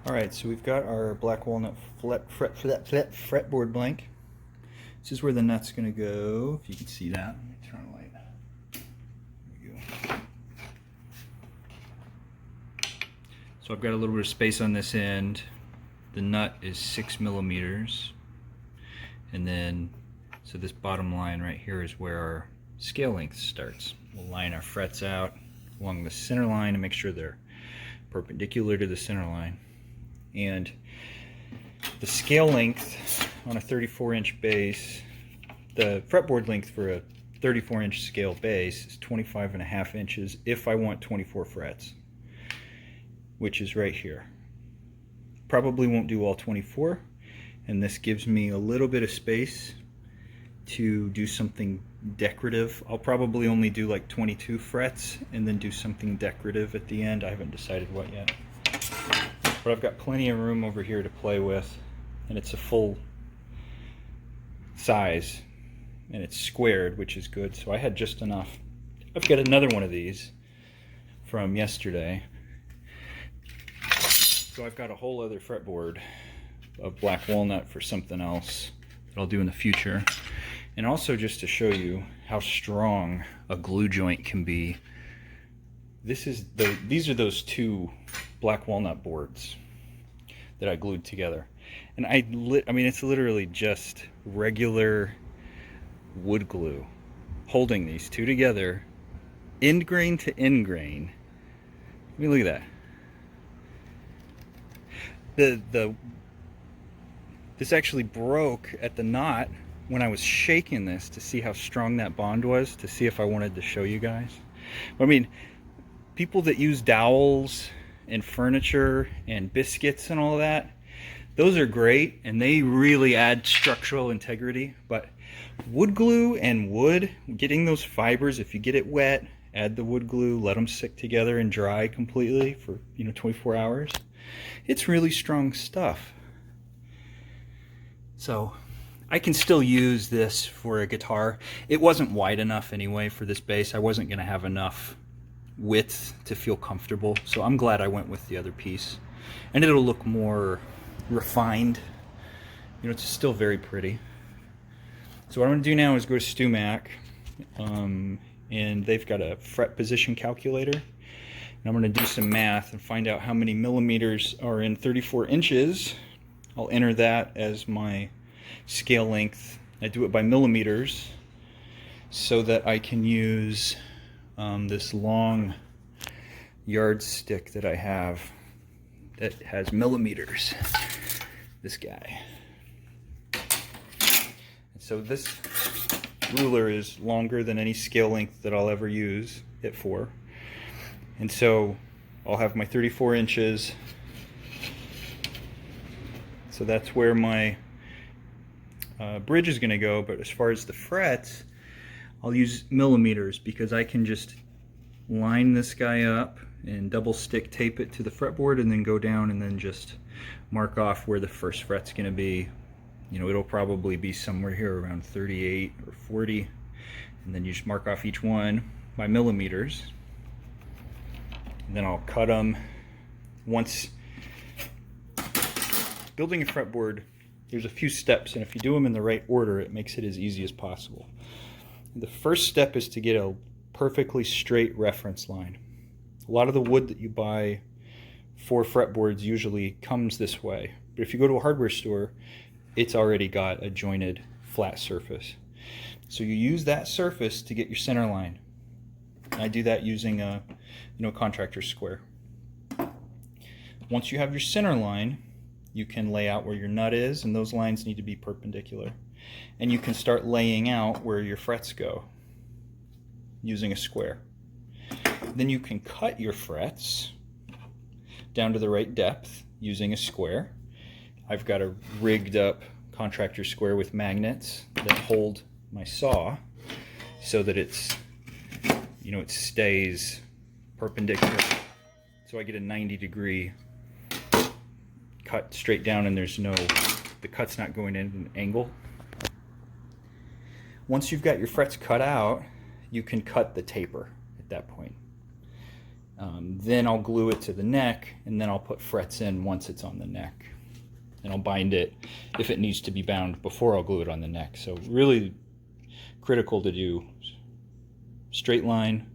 Alright, so we've got our black walnut fretboard blank. This is where the nut's going to go, if you can see that. Let me turn on the light. There we go. So I've got a little bit of space on this end. The nut is 6 millimeters. And then, so this bottom line right here is where our scale length starts. We'll line our frets out along the center line and make sure they're perpendicular to the center line. And the scale length on a 34-inch base, the fretboard length for a 34-inch scale base is 25.5 inches if I want 24 frets, which is right here. Probably won't do all 24, and this gives me a little bit of space to do something decorative. I'll probably only do like 22 frets and then do something decorative at the end. I haven't decided what yet. But I've got plenty of room over here to play with, and it's a full size, and it's squared, which is good, so I had just enough. I've got another one of these from yesterday, so I've got a whole other fretboard of black walnut for something else that I'll do in the future. And also just to show you how strong a glue joint can be, these are those two black walnut boards that I glued together. And I mean, it's literally just regular wood glue holding these two together, end grain to end grain. I mean, look at that. This actually broke at the knot when I was shaking this to see how strong that bond was, to see if I wanted to show you guys. I mean, people that use dowels and furniture and biscuits and all that, those are great and they really add structural integrity. But wood glue and wood, getting those fibers, if you get it wet, add the wood glue, let them stick together and dry completely for 24 hours. It's really strong stuff. So I can still use this for a guitar. It wasn't wide enough anyway for this bass. I wasn't going to have enough width to feel comfortable, so I'm glad I went with the other piece. And it'll look more refined. It's still very pretty. So what I'm going to do now is go to StewMac, and they've got a fret position calculator. And I'm going to do some math and find out how many millimeters are in 34 inches. I'll enter that as my scale length. I do it by millimeters so that I can use this long yardstick that I have that has millimeters. This guy. And so this ruler is longer than any scale length that I'll ever use it for. And so I'll have my 34 inches. So that's where my bridge is going to go. But as far as the frets, I'll use millimeters because I can just line this guy up and double stick tape it to the fretboard and then go down and then just mark off where the first fret's going to be. It'll probably be somewhere here around 38 or 40, and then you just mark off each one by millimeters, and then I'll cut them. Once building a fretboard, there's a few steps, and if you do them in the right order, it makes it as easy as possible. The first step is to get a perfectly straight reference line. A lot of the wood that you buy for fretboards usually comes this way, but if you go to a hardware store, it's already got a jointed flat surface. So you use that surface to get your center line. I do that using a contractor square. Once you have your center line, you can lay out where your nut is, and those lines need to be perpendicular. And you can start laying out where your frets go using a square. Then you can cut your frets down to the right depth using a square. I've got a rigged up contractor square with magnets that hold my saw so that it stays perpendicular. So I get a 90-degree cut straight down, and the cut's not going in an angle. Once you've got your frets cut out, you can cut the taper at that point. Then I'll glue it to the neck, and then I'll put frets in once it's on the neck. And I'll bind it if it needs to be bound before I'll glue it on the neck. So really critical to do straight line,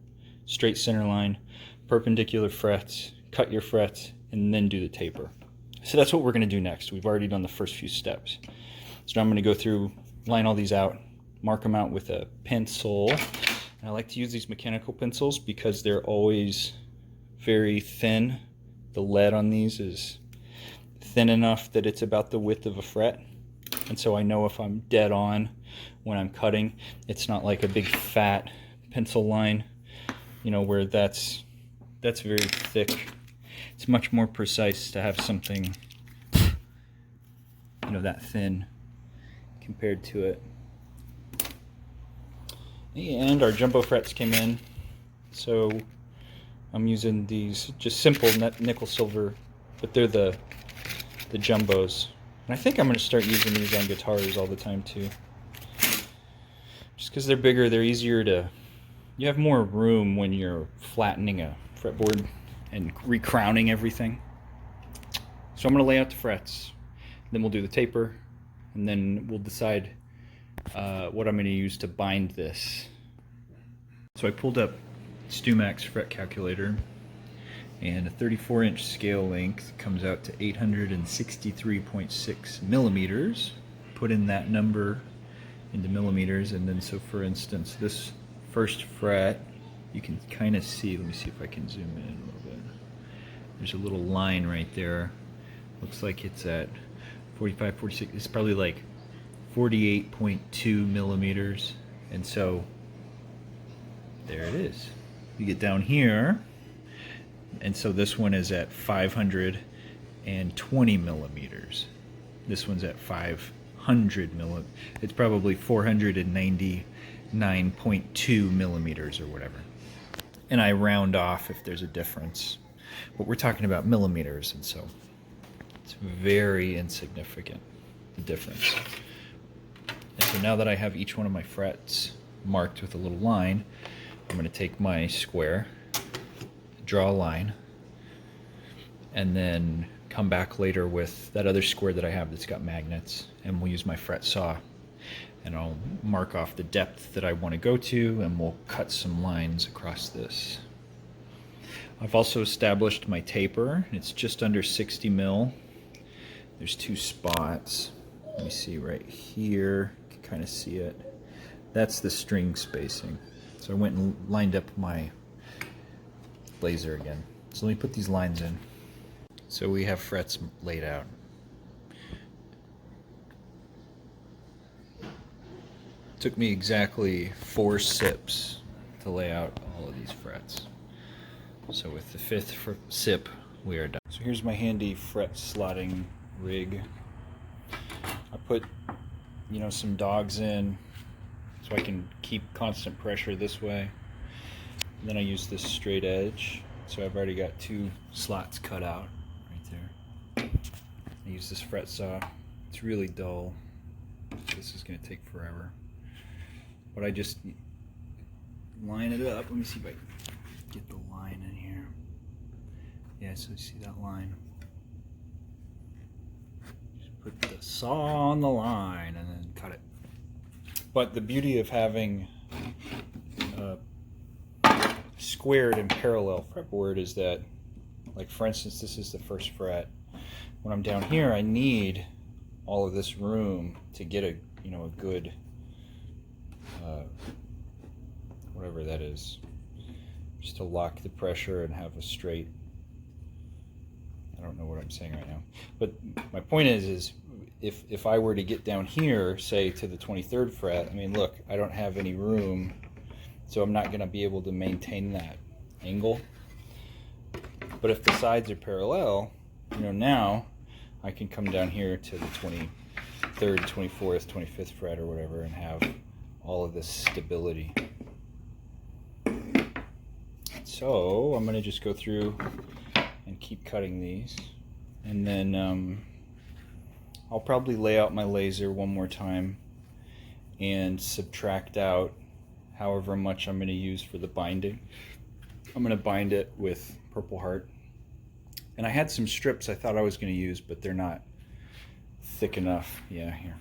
straight center line, perpendicular frets, cut your frets, and then do the taper. So that's what we're going to do next. We've already done the first few steps. So now I'm going to go through, line all these out, mark them out with a pencil. And I like to use these mechanical pencils because they're always very thin. The lead on these is thin enough that it's about the width of a fret. And so I know if I'm dead on when I'm cutting. It's not like a big fat pencil line, you know, where that's very thick. It's much more precise to have something, you know, that thin compared to it. And our jumbo frets came in, so I'm using these just simple nickel silver, but they're the jumbos. And I think I'm going to start using these on guitars all the time too. Just because they're bigger, they're easier to, you have more room when you're flattening a fretboard and recrowning everything. So I'm going to lay out the frets, then we'll do the taper, and then we'll decide what I'm going to use to bind this. So I pulled up StewMax fret calculator, and a 34-inch scale length comes out to 863.6 millimeters. Put in that number into millimeters, and then so for instance this first fret, you can kind of see, let me see if I can zoom in a little bit. There's a little line right there. Looks like it's at 45, 46, it's probably like 48.2 millimeters. And so there it is. You get down here, and so this one is at 520 millimeters. This one's at 500 millimeters. It's probably 499.2 millimeters or whatever. And I round off if there's a difference. But we're talking about millimeters, and so it's very insignificant, the difference. And so now that I have each one of my frets marked with a little line, I'm going to take my square, draw a line, and then come back later with that other square that I have that's got magnets, and we'll use my fret saw, and I'll mark off the depth that I want to go to, and we'll cut some lines across this. I've also established my taper. It's just under 60 mil. There's two spots. Let me see right here. You can kind of see it. That's the string spacing. So I went and lined up my laser again. So let me put these lines in. So we have frets laid out. It took me exactly 4 sips to lay out all of these frets. So with the 5th sip, we are done. So here's my handy fret slotting rig. I put, you know, some dogs in so I can keep constant pressure this way. And then I use this straight edge. So I've already got 2 slots cut out right there. I use this fret saw. It's really dull. This is going to take forever. But I just line it up. Let me see if I can get the line in here. Yeah, so you see that line. Just put the saw on the line and then cut it. But the beauty of having squared and parallel fretboard is that, like for instance, this is the first fret. When I'm down here, I need all of this room to get a, you know, a good whatever that is, just to lock the pressure and have a straight, I don't know what I'm saying right now, but my point is if I were to get down here, say to the 23rd fret, I mean, look, I don't have any room, so I'm not going to be able to maintain that angle. But if the sides are parallel, you know, now I can come down here to the 23rd, 24th, 25th fret or whatever and have all of this stability. So I'm going to just go through and keep cutting these, and then I'll probably lay out my laser one more time and subtract out however much I'm going to use for the binding. I'm going to bind it with Purple Heart. And I had some strips I thought I was going to use, but they're not thick enough. Yeah, here.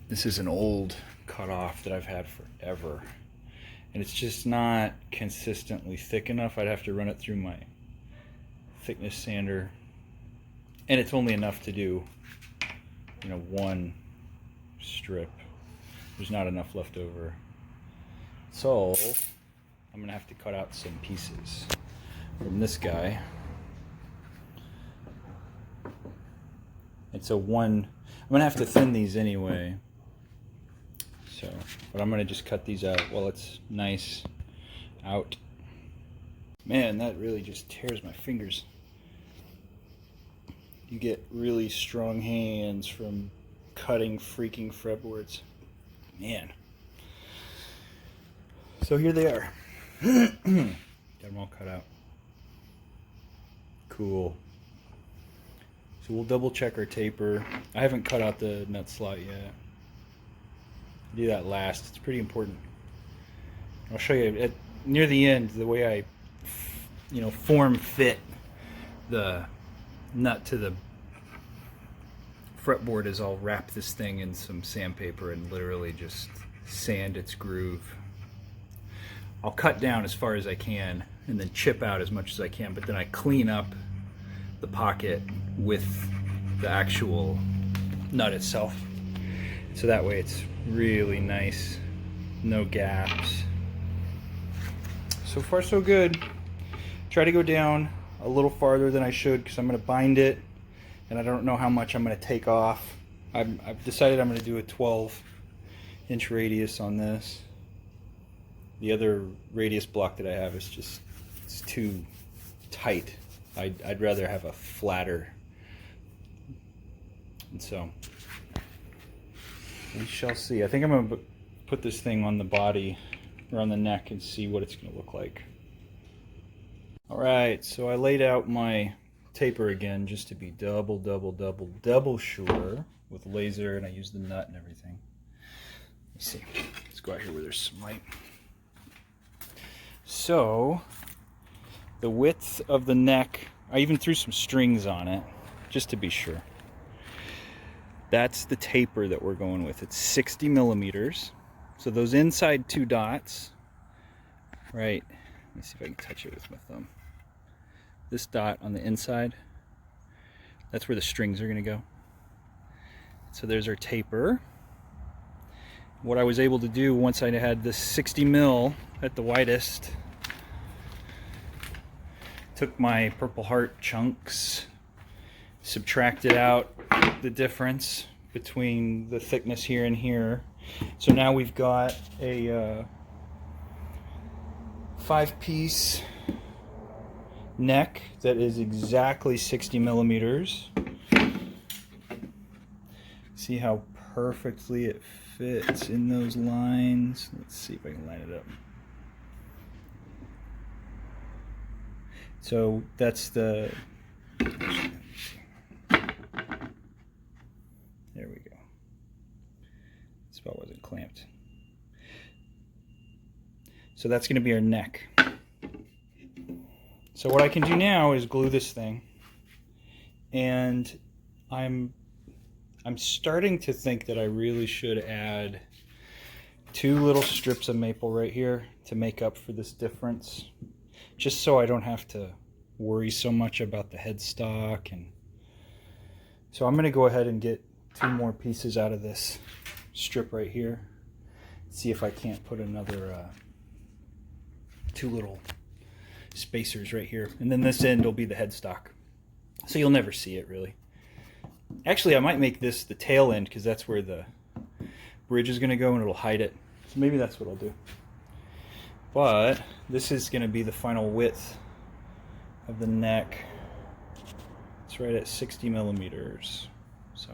This is an old cutoff that I've had forever. And it's just not consistently thick enough. I'd have to run it through my thickness sander. And it's only enough to do, you know, one strip. There's not enough left over. So I'm gonna have to cut out some pieces from this guy. And so I'm gonna have to thin these anyway. So, but I'm gonna just cut these out while it's nice out. Man, that really just tears my fingers. You get really strong hands from cutting freaking fretboards. Man. So here they are. Got them all cut out. Cool. So we'll double check our taper. I haven't cut out the nut slot yet. Do that last. It's pretty important. I'll show you near the end the way I, you know, form fit the nut to the fretboard is I'll wrap this thing in some sandpaper and literally just sand its groove. I'll cut down as far as I can and then chip out as much as I can, but then I clean up the pocket with the actual nut itself. So that way it's really nice, no gaps. So far so good. Try to go down a little farther than I should because I'm going to bind it and I don't know how much I'm going to take off. I've decided I'm going to do a 12-inch radius on this. The other radius block that I have is just, it's too tight. I'd rather have a flatter. And so we shall see. I think I'm going to put this thing on the body or on the neck and see what it's going to look like. Alright, so I laid out my taper again just to be double sure with laser, and I used the nut and everything. Let's see. Let's go out here where there's some light. So the width of the neck, I even threw some strings on it just to be sure. That's the taper that we're going with. It's 60 millimeters. So those inside two dots, right, let me see if I can touch it with my thumb. This dot on the inside, that's where the strings are going to go. So there's our taper. What I was able to do once I had this 60 mil at the widest, took my Purple Heart chunks, subtracted out the difference between the thickness here and here. So now we've got a 5-piece neck that is exactly 60 millimeters. See how perfectly it fits in those lines. Let's see if I can line it up. So that's the, there we go. This belt wasn't clamped. So that's going to be our neck. So what I can do now is glue this thing, and I'm starting to think that I really should add 2 little strips of maple right here to make up for this difference, just so I don't have to worry so much about the headstock. And so I'm going to go ahead and get 2 more pieces out of this strip right here, see if I can't put another 2 little spacers right here, and then this end will be the headstock, so you'll never see it really. Actually, I might make this the tail end because that's where the bridge is going to go and it'll hide it, so maybe that's what I'll do. But this is going to be the final width of the neck. It's right at 60 millimeters. So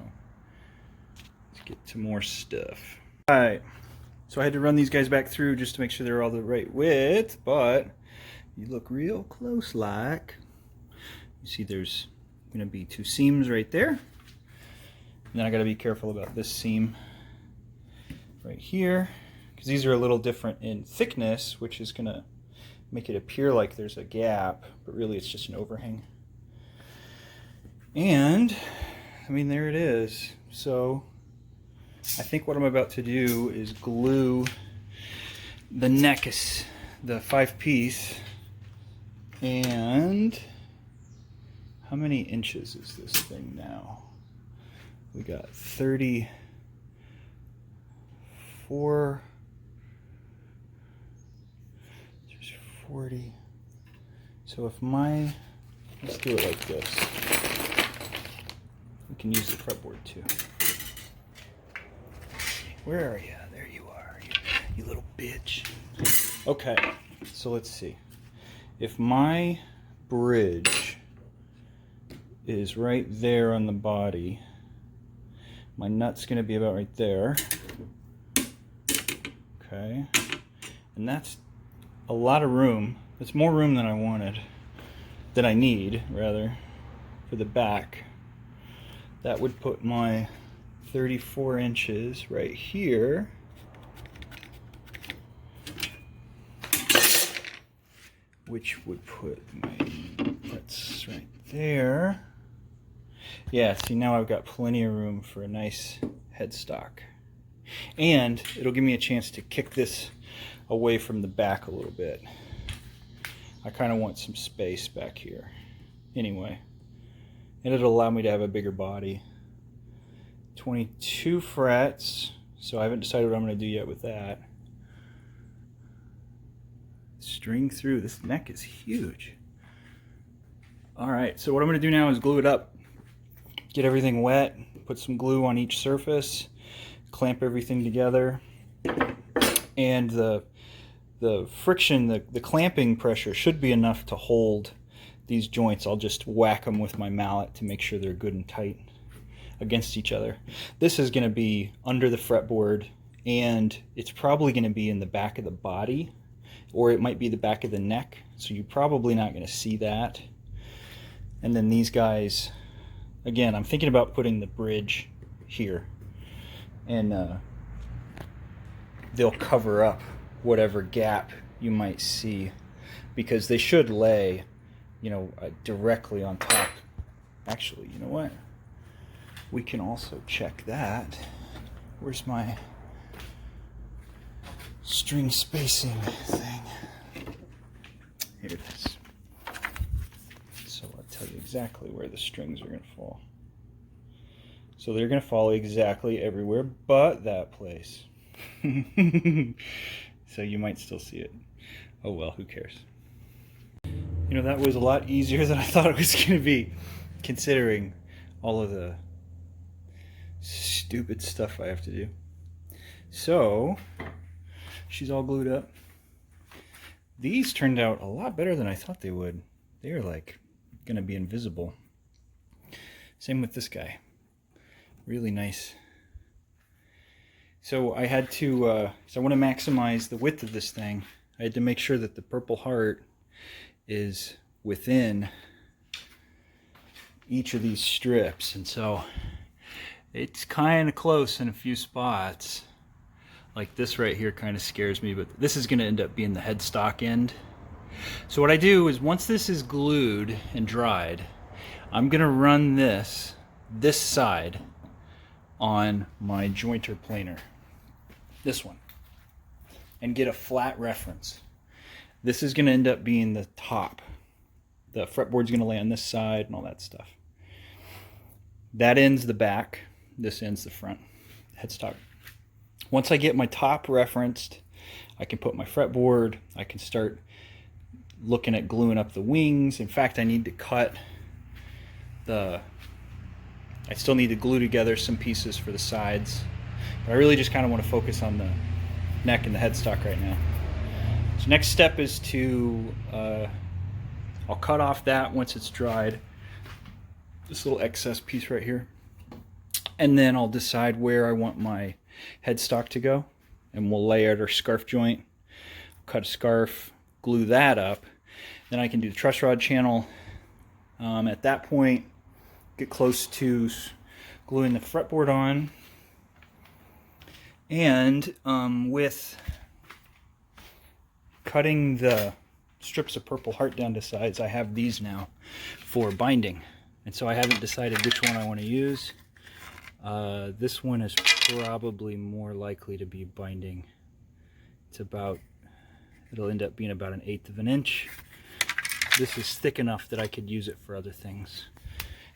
let's get to more stuff. Alright, so I had to run these guys back through just to make sure they're all the right width, but you look real close like. You see there's going to be 2 seams right there. And then I got to be careful about this seam right here, because these are a little different in thickness, which is going to make it appear like there's a gap, but really it's just an overhang. And I mean, there it is. So I think what I'm about to do is glue the neck, the 5-piece. And how many inches is this thing now? We got 34, there's 40. So if let's do it like this. We can use the fretboard too. Where are you? There you are, you little bitch. Okay, so let's see. If my bridge is right there on the body, my nut's going to be about right there. Okay, and that's a lot of room. That's more room than I need rather, for the back. That would put my 34 inches right here. Which would put that's right there. Yeah, see, now I've got plenty of room for a nice headstock. And it'll give me a chance to kick this away from the back a little bit. I kind of want some space back here. Anyway, and it'll allow me to have a bigger body. 22 frets, so I haven't decided what I'm going to do yet with that. String through. This neck is huge. Alright, so what I'm going to do now is glue it up. Get everything wet, put some glue on each surface, clamp everything together, and the friction, the clamping pressure should be enough to hold these joints. I'll just whack them with my mallet to make sure they're good and tight against each other. This is going to be under the fretboard, and it's probably going to be in the back of the body, or it might be the back of the neck, so you're probably not going to see that. And then these guys, again, I'm thinking about putting the bridge here, and they'll cover up whatever gap you might see, because they should lay, you know, directly on top. Actually, you know what? We can also check that. Where's my string spacing thing? Here it is. So I'll tell you exactly where the strings are going to fall. So they're going to fall exactly everywhere but that place. So you might still see it. Oh well, who cares? You know, that was a lot easier than I thought it was going to be, considering all of the stupid stuff I have to do. So she's all glued up. These turned out a lot better than I thought they would. They are like going to be invisible. Same with this guy. Really nice. So I had to, so I want to maximize the width of this thing. I had to make sure that the Purple Heart is within each of these strips, and so it's kind of close in a few spots. Like this right here kind of scares me, but this is going to end up being the headstock end. So what I do is, once this is glued and dried, I'm going to run this side on my jointer planer, this one, and get a flat reference. This is going to end up being the top. The fretboard's going to lay on this side and all that stuff. That ends the back. This ends the front headstock. Once I get my top referenced, I can put my fretboard. I can start looking at gluing up the wings. In fact, I need to cut I still need to glue together some pieces for the sides. But I really just kind of want to focus on the neck and the headstock right now. So next step is to, I'll cut off that once it's dried, this little excess piece right here, and then I'll decide where I want my headstock to go, and we'll lay out our scarf joint, cut a scarf, glue that up, then I can do the truss rod channel. At that point, get close to gluing the fretboard on, and with cutting the strips of Purple Heart down to size, I have these now for binding. And so I haven't decided which one I want to use. This one is probably more likely to be binding. It'll end up being about 1/8 of an inch. This is thick enough that I could use it for other things.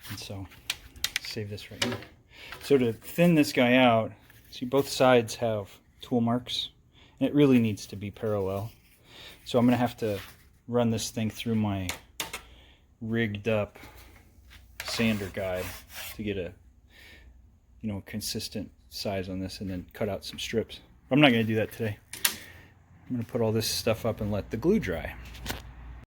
And so, save this right here. So to thin this guy out, see both sides have tool marks. And it really needs to be parallel. So I'm going to have to run this thing through my rigged up sander guide to get a consistent size on this, and then cut out some strips. I'm not going to do that today. I'm going to put all this stuff up and let the glue dry.